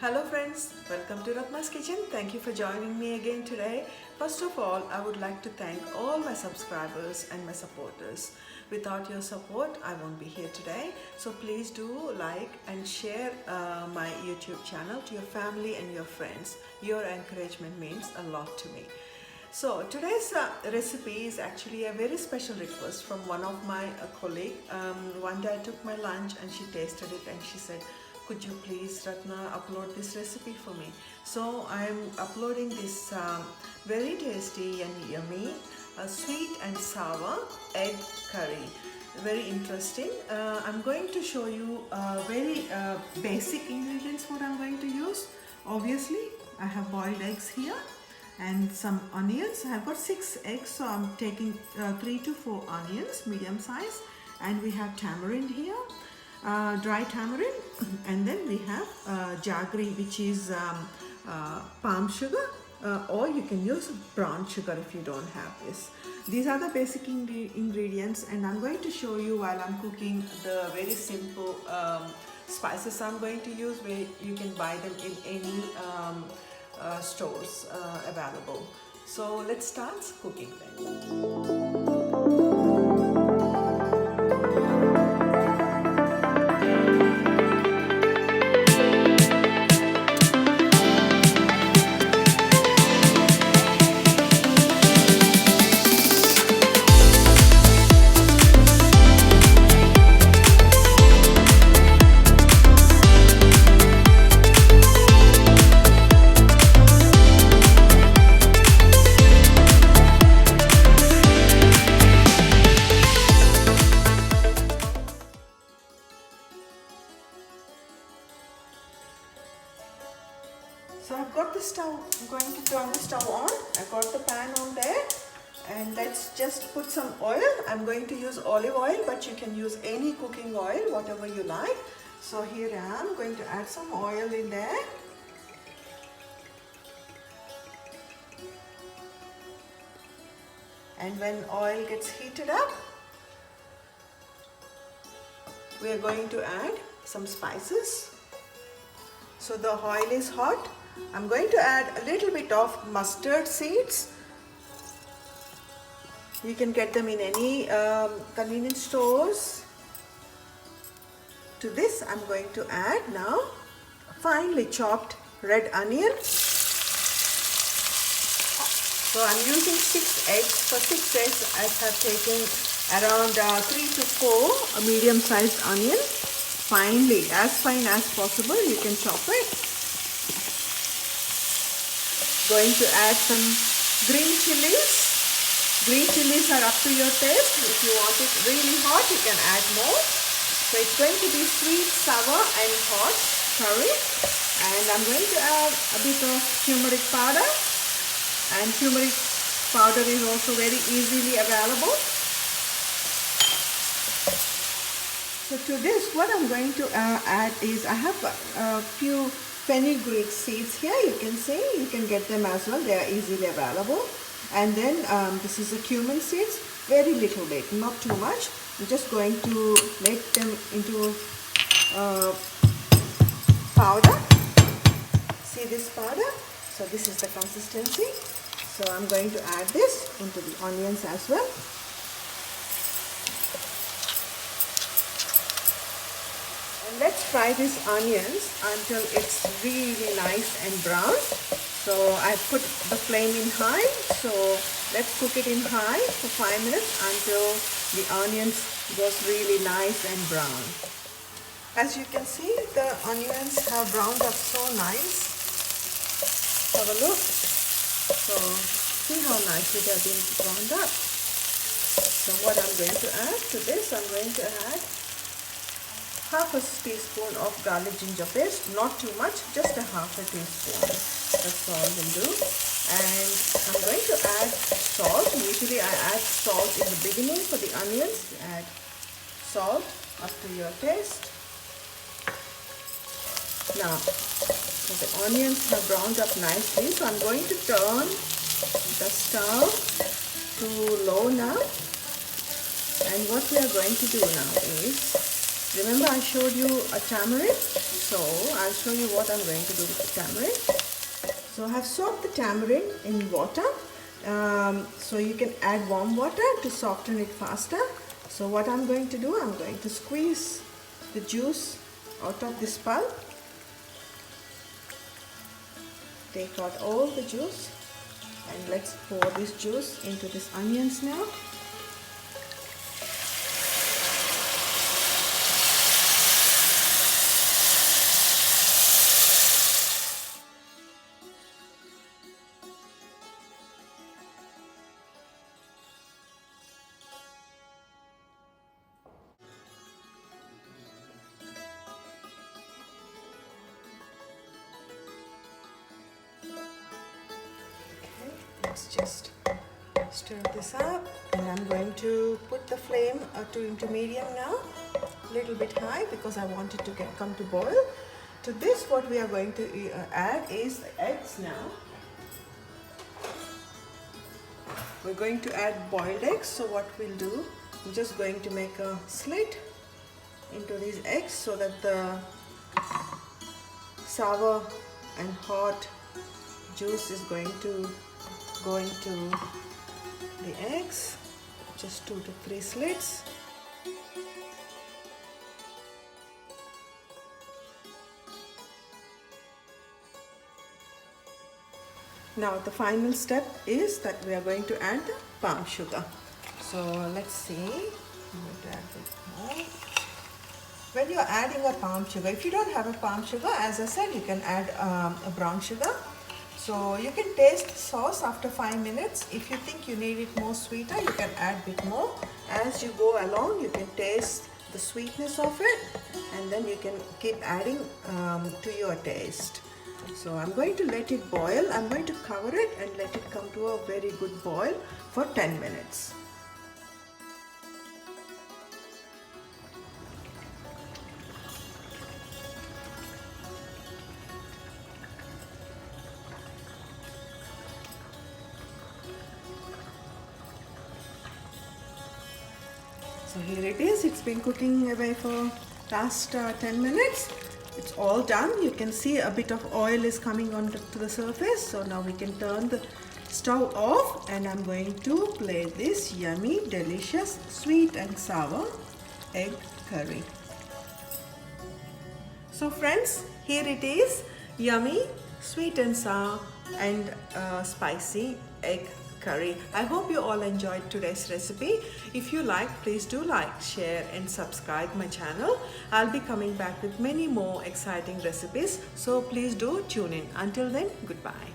Hello friends, welcome to Ratna's Kitchen. Thank you for joining me again today. First of all, I would like to thank all my subscribers and my supporters. Without your support, I won't be here today. So please do like and share my YouTube channel to your family and your friends. Your encouragement means a lot to me. So today's recipe is actually a very special request from one of my colleague. One day I took my lunch and she tasted it and she said, could you please Ratna upload this recipe for me? So I'm uploading this very tasty and yummy sweet and sour egg curry. Very interesting. I'm going to show you very basic ingredients what I'm going to use. Obviously I have boiled eggs here and some onions. I have got 6 eggs, so I'm taking 3 to 4 onions, medium size, and we have tamarind here, dry tamarind, and then we have jagri, which is palm sugar, or you can use brown sugar if you don't have this. These are the basic ingredients, and I'm going to show you while I'm cooking the very simple spices I'm going to use, where you can buy them in any stores available. So let's start cooking then. So I've got the stove, I'm going to turn the stove on. I've got the pan on there, and let's just put some oil. I'm going to use olive oil, but you can use any cooking oil, whatever you like. So here I am going to add some oil in there. And when oil gets heated up, we are going to add some spices. So the oil is hot. I'm going to add a little bit of mustard seeds. You can get them in any convenience stores. To this I'm going to add now finely chopped red onion. So I'm using 6 eggs. For 6 eggs I have taken around 3 to 4 medium sized onion. Finely, as fine as possible, you can chop it. Going to add some green chillies. Green chillies are up to your taste. If you want it really hot, you can add more. So it's going to be sweet, sour and hot curry. And I'm going to add a bit of turmeric powder. And turmeric powder is also very easily available. So to this, what I'm going to add is, I have a few Fenugreek seeds here. You can see, you can get them as well. They are easily available. And then this is the cumin-seeds, very little bit, not too much. I'm just going to make them into powder. See this powder? So this is the consistency. So I'm going to add this into the onions as well. Let's fry these onions until it's really nice and brown. So I put the flame in high. So let's cook it in high for 5 minutes until the onions goes really nice and brown. As you can see, the onions have browned up so nice. Have a look. So see how nicely they've been browned up. So what I'm going to add to this, I'm going to add half a teaspoon of garlic ginger paste, not too much, just a half a teaspoon. That's all I will do. And I'm going to add salt. Usually I add salt in the beginning for the onions. Add salt up to your taste. Now, so the onions have browned up nicely, so I'm going to turn the stove to low now. And what we are going to do now is, remember I showed you a tamarind, So I'll show you what I'm going to do with the tamarind. So I have soaked the tamarind in water. So you can add warm water to soften it faster. So what I'm going to do, I'm going to squeeze the juice out of this pulp. Take out all the juice and let's pour this juice into these onions now. Let's just stir this up, and I'm going to put the flame into medium now, a little bit high because I want it to come to boil. To this, what we are going to add is the eggs now. We're going to add boiled eggs. So what we'll do, I'm just going to make a slit into these eggs so that the sour and hot juice is going to go into the eggs. Just 2 to 3 slits. Now the final step is that we are going to add the palm sugar. So let's see. I'm going to add a bit more. When you're adding a palm sugar, if you don't have a palm sugar, as I said, you can add a brown sugar. So you can taste the sauce after 5 minutes. If you think you need it more sweeter, you can add a bit more. As you go along, you can taste the sweetness of it, and then you can keep adding to your taste. So I'm going to let it boil. I'm going to cover it and let it come to a very good boil for 10 minutes. So here it is. It's been cooking away for last 10 minutes. It's all done. You can see a bit of oil is coming on to the surface. So now we can turn the stove off, and I'm going to plate this yummy, delicious, sweet and sour egg curry. So friends, here it is, yummy, sweet and sour and spicy egg curry. I hope you all enjoyed today's recipe. If you like, please do like, share and subscribe my channel. I'll be coming back with many more exciting recipes, so please do tune in. Until then, goodbye.